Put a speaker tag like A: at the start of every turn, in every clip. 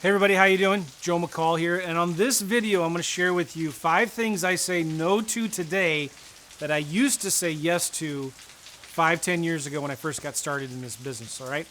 A: Hey everybody, how you doing? Joe McCall here, and on this video I'm going to share with you 5 things I say no to today that I used to say yes to 5-10 years ago when I first got started in this business, all right?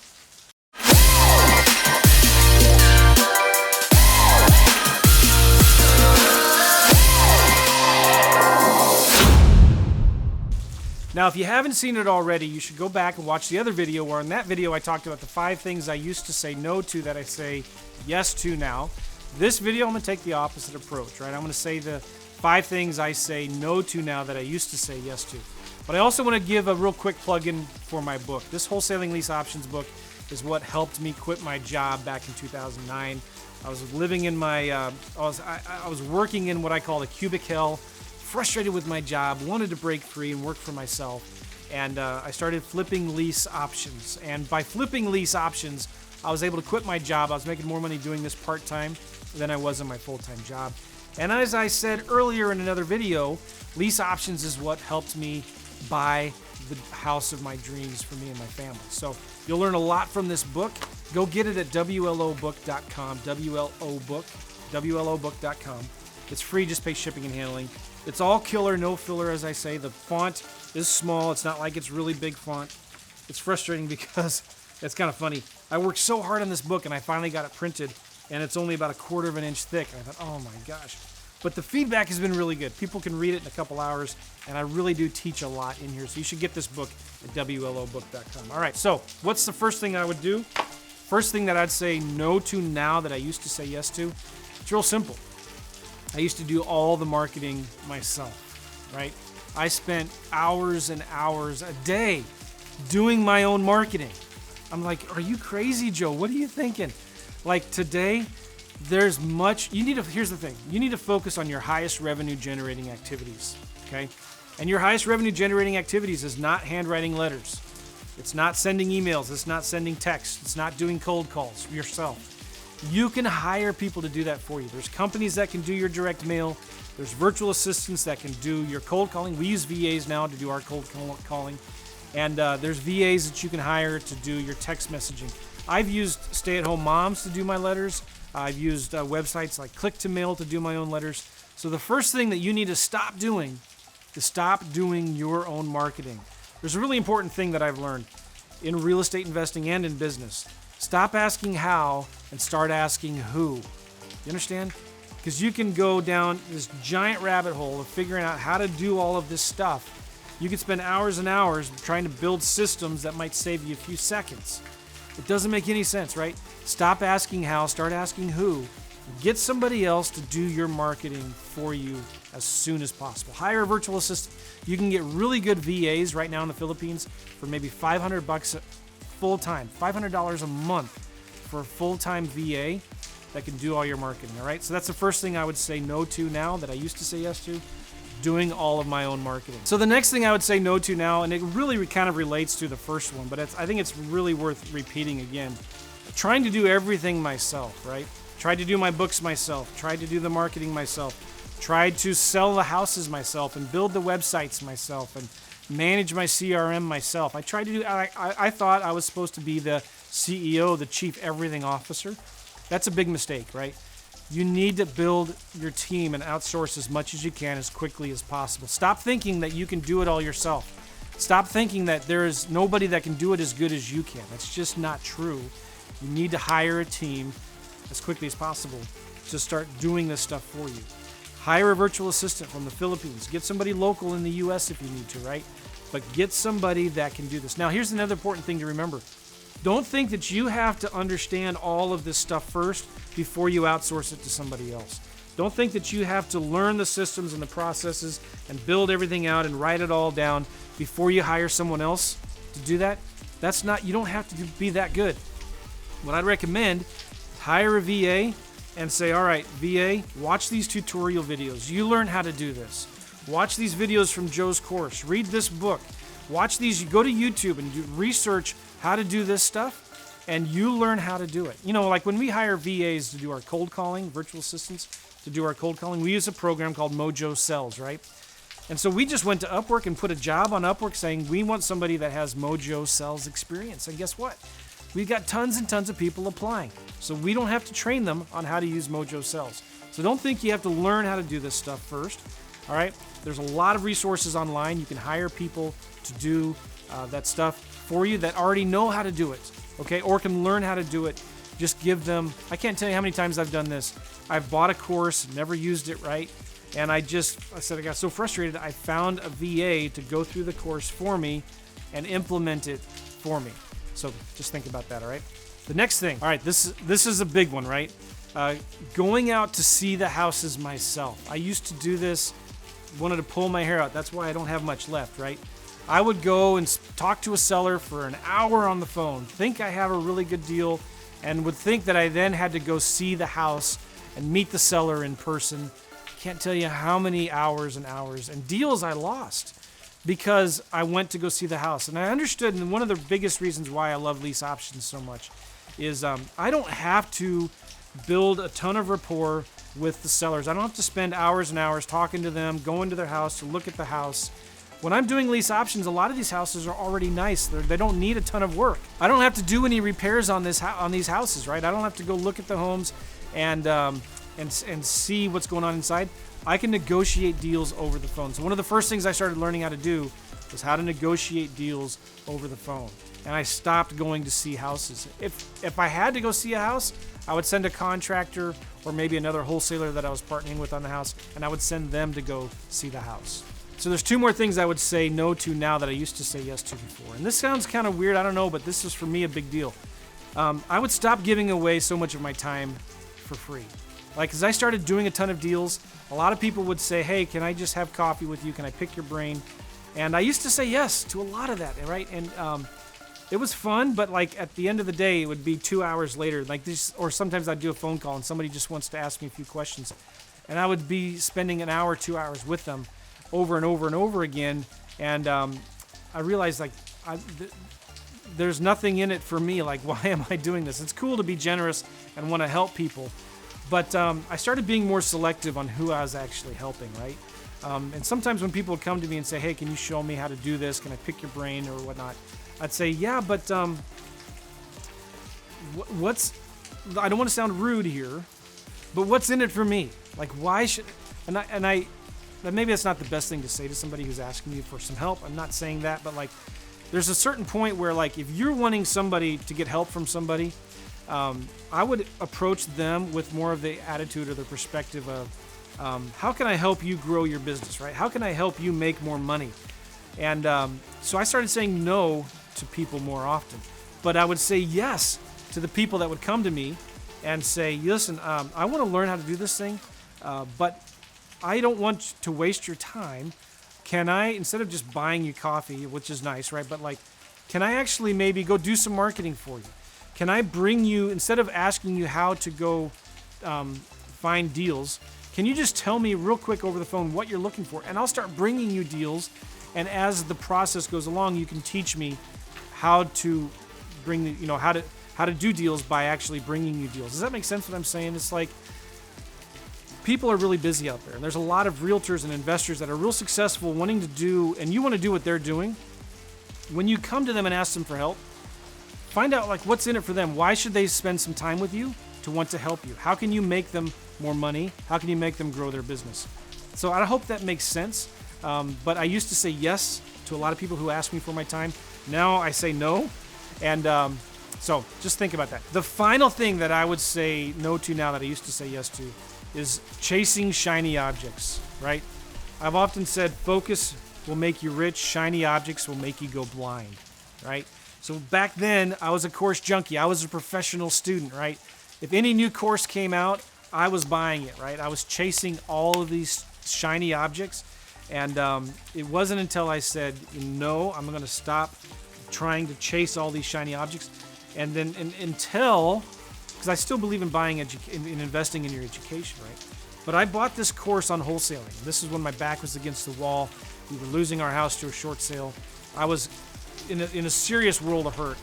A: Now, if you haven't seen it already, you should go back and watch the other video where in that video I talked about the 5 things I used to say no to that I say yes to now. This video, I'm going to take the opposite approach, right? I'm going to say the 5 things I say no to now that I used to say yes to. But I also want to give a real quick plug-in for my book. This Wholesaling Lease Options book is what helped me quit my job back in 2009. I was living in my, I was working in what I call a cubic hell, frustrated with my job, wanted to break free and work for myself, and I started flipping lease options. And by flipping lease options, I was able to quit my job. I was making more money doing this part-time than I was in my full-time job. And as I said earlier in another video, lease options is what helped me buy the house of my dreams for me and my family. So you'll learn a lot from this book. Go get it at WLObook.com, WLObook.com. It's free, just pay shipping and handling. It's all killer, no filler, as I say. The font is small. It's not like it's really big font. It's frustrating because it's kind of funny. I worked so hard on this book and I finally got it printed, and it's only about 1/4 of an inch thick. And I thought, oh my gosh. But the feedback has been really good. People can read it in a couple hours, and I really do teach a lot in here. So you should get this book at WLObook.com. All right, so what's the first thing I would do? First thing that I'd say no to now that I used to say yes to? It's real simple. I used to do all the marketing myself, right? I spent hours and hours a day doing my own marketing. I'm like, are you crazy, Joe? What are you thinking? Like today, there's much, here's the thing. You need to focus on your highest revenue generating activities, okay? And your highest revenue generating activities is not handwriting letters. It's not sending emails. It's not sending texts. It's not doing cold calls yourself. You can hire people to do that for you. There's companies that can do your direct mail. There's virtual assistants that can do your cold calling. We use VAs now to do our cold calling. And there's VAs that you can hire to do your text messaging. I've used stay-at-home moms to do my letters. I've used websites like Click-to-Mail to do my own letters. So the first thing that you need to stop doing is stop doing your own marketing. There's a really important thing that I've learned in real estate investing and in business. Stop asking how and start asking who. You understand? Because you can go down this giant rabbit hole of figuring out how to do all of this stuff. You could spend hours and hours trying to build systems that might save you a few seconds. It doesn't make any sense, right? Stop asking how, start asking who. Get somebody else to do your marketing for you as soon as possible. Hire a virtual assistant. You can get really good VAs right now in the Philippines for maybe $500 full-time, $500 a month for a full-time VA that can do all your marketing, all right? So that's the first thing I would say no to now that I used to say yes to, doing all of my own marketing. So the next thing I would say no to now, and it really kind of relates to the first one, but I think it's really worth repeating again. Trying to do everything myself, right? Tried to do my books myself, tried to do the marketing myself, tried to sell the houses myself and build the websites myself and manage my CRM myself. I tried to do, I thought I was supposed to be the CEO, the chief everything officer. That's a big mistake, right? You need to build your team and outsource as much as you can as quickly as possible. Stop thinking that you can do it all yourself. Stop thinking that there is nobody that can do it as good as you can. That's just not true. You need to hire a team as quickly as possible to start doing this stuff for you. Hire a virtual assistant from the Philippines. Get somebody local in the US if you need to, right? But get somebody that can do this. Now, here's another important thing to remember. Don't think that you have to understand all of this stuff first before you outsource it to somebody else. Don't think that you have to learn the systems and the processes and build everything out and write it all down before you hire someone else to do that. That's not, you don't have to be that good. What I'd recommend, hire a VA and say, all right, VA, watch these tutorial videos. You learn how to do this. Watch these videos from Joe's course. Read this book. Watch these. You go to YouTube and do research how to do this stuff, and you learn how to do it. You know, like when we hire VAs to do our cold calling, virtual assistants to do our cold calling, we use a program called MOJO Sells, right? And so we just went to Upwork and put a job on Upwork saying we want somebody that has MOJO Sells experience. And guess what? We've got tons and tons of people applying. So we don't have to train them on how to use MOJO Sells. So don't think you have to learn how to do this stuff first. All right? There's a lot of resources online. You can hire people to do that stuff for you that already know how to do it, okay? Or can learn how to do it. Just give them, I can't tell you how many times I've done this. I've bought a course, never used it right, and I said I got so frustrated, I found a VA to go through the course for me and implement it for me. So just think about that, all right? The next thing, all right, this is a big one, right? Going out to see the houses myself. I used to do this, wanted to pull my hair out. That's why I don't have much left, right? I would go and talk to a seller for an hour on the phone, think I have a really good deal, and would think that I then had to go see the house and meet the seller in person. Can't tell you how many hours and hours and deals I lost because I went to go see the house. And I understood, and one of the biggest reasons why I love lease options so much is I don't have to build a ton of rapport with the sellers. I don't have to spend hours and hours talking to them, going to their house to look at the house. When I'm doing lease options, a lot of these houses are already nice. They don't need a ton of work. I don't have to do any repairs on these houses, right? I don't have to go look at the homes and see what's going on inside. I can negotiate deals over the phone. So one of the first things I started learning how to do was how to negotiate deals over the phone. And I stopped going to see houses. If I had to go see a house, I would send a contractor or maybe another wholesaler that I was partnering with on the house, and I would send them to go see the house. So there's two more things I would say no to now that I used to say yes to before. And this sounds kind of weird, I don't know, but this is for me a big deal. I would stop giving away so much of my time for free. Like, as I started doing a ton of deals, a lot of people would say, hey, can I just have coffee with you? Can I pick your brain? And I used to say yes to a lot of that, right? And it was fun, but like at the end of the day, it would be 2 hours later, like this, or sometimes I'd do a phone call and somebody just wants to ask me a few questions. And I would be spending an hour, 2 hours with them over and over and over again. And I realized like there's nothing in it for me. Like, why am I doing this? It's cool to be generous and want to help people. But I started being more selective on who I was actually helping, right? And sometimes when people would come to me and say, hey, can you show me how to do this? Can I pick your brain or whatnot? I'd say, yeah, but I don't want to sound rude here, but what's in it for me? Like, why should, maybe that's not the best thing to say to somebody who's asking you for some help. I'm not saying that, but like, there's a certain point where like, if you're wanting somebody to get help from somebody, I would approach them with more of the attitude or the perspective of, how can I help you grow your business, right? How can I help you make more money? And so I started saying no to people more often, but I would say yes to the people that would come to me and say, listen, I want to learn how to do this thing, but I don't want to waste your time. Can I, instead of just buying you coffee, which is nice, right? But like, can I actually maybe go do some marketing for you? Can I bring you, instead of asking you how to go find deals, can you just tell me real quick over the phone what you're looking for? And I'll start bringing you deals. And as the process goes along, you can teach me how to bring the, how to do deals by actually bringing you deals. Does that make sense what I'm saying? It's like, people are really busy out there. And there's a lot of realtors and investors that are real successful wanting to do, and you want to do what they're doing. When you come to them and ask them for help, find out like what's in it for them. Why should they spend some time with you to want to help you? How can you make them more money? How can you make them grow their business? So I hope that makes sense. But I used to say yes to a lot of people who asked me for my time. Now I say no. And so just think about that. The final thing that I would say no to now that I used to say yes to is chasing shiny objects, right? I've often said focus will make you rich, shiny objects will make you go blind, right? So back then, I was a course junkie. I was a professional student, right? If any new course came out, I was buying it, right? I was chasing all of these shiny objects. And it wasn't until I said, no, I'm going to stop trying to chase all these shiny objects. And then until, because I still believe in buying, in investing in your education, right? But I bought this course on wholesaling. This is when my back was against the wall. We were losing our house to a short sale. I was in a serious world of hurt,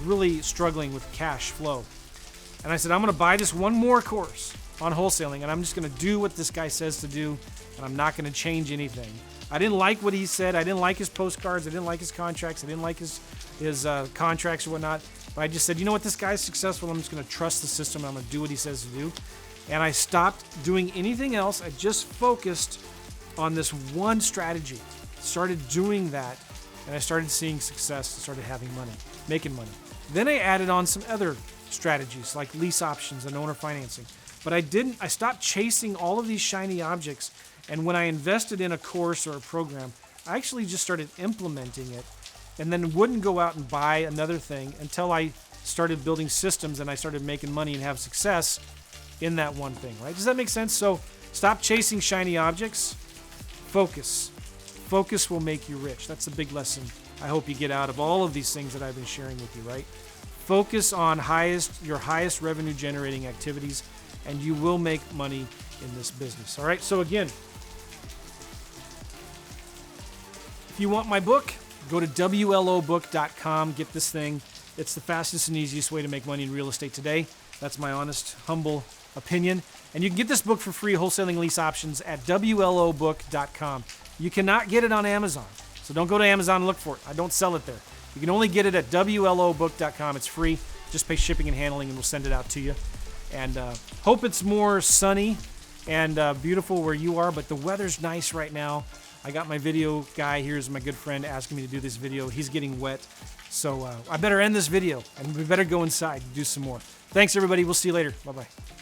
A: really struggling with cash flow. And I said, I'm going to buy this one more course on wholesaling, and I'm just going to do what this guy says to do, and I'm not going to change anything. I didn't like what he said. I didn't like his postcards. I didn't like his contracts. I didn't like his contracts or whatnot. But I just said, you know what, this guy's successful. I'm just going to trust the system. I'm going to do what he says to do. And I stopped doing anything else. I just focused on this one strategy. Started doing that, and I started seeing success and started having money, making money. Then I added on some other strategies like lease options and owner financing. But I stopped chasing all of these shiny objects. And when I invested in a course or a program, I actually just started implementing it and then wouldn't go out and buy another thing until I started building systems and I started making money and have success in that one thing, right? Does that make sense? So stop chasing shiny objects. Focus. Focus will make you rich. That's a big lesson I hope you get out of all of these things that I've been sharing with you, right? Focus on your highest revenue generating activities, and you will make money in this business. All right. So again, if you want my book, go to WLObook.com. Get this thing. It's the fastest and easiest way to make money in real estate today. That's my honest, humble opinion. And you can get this book for free, Wholesaling Lease Options, at WLObook.com. You cannot get it on Amazon. So don't go to Amazon and look for it. I don't sell it there. You can only get it at WLObook.com. It's free. Just pay shipping and handling, and we'll send it out to you. And hope it's more sunny and beautiful where you are, but the weather's nice right now. I got my video guy, here's my good friend, asking me to do this video. He's getting wet, so I better end this video, and we better go inside and do some more. Thanks, everybody. We'll see you later. Bye-bye.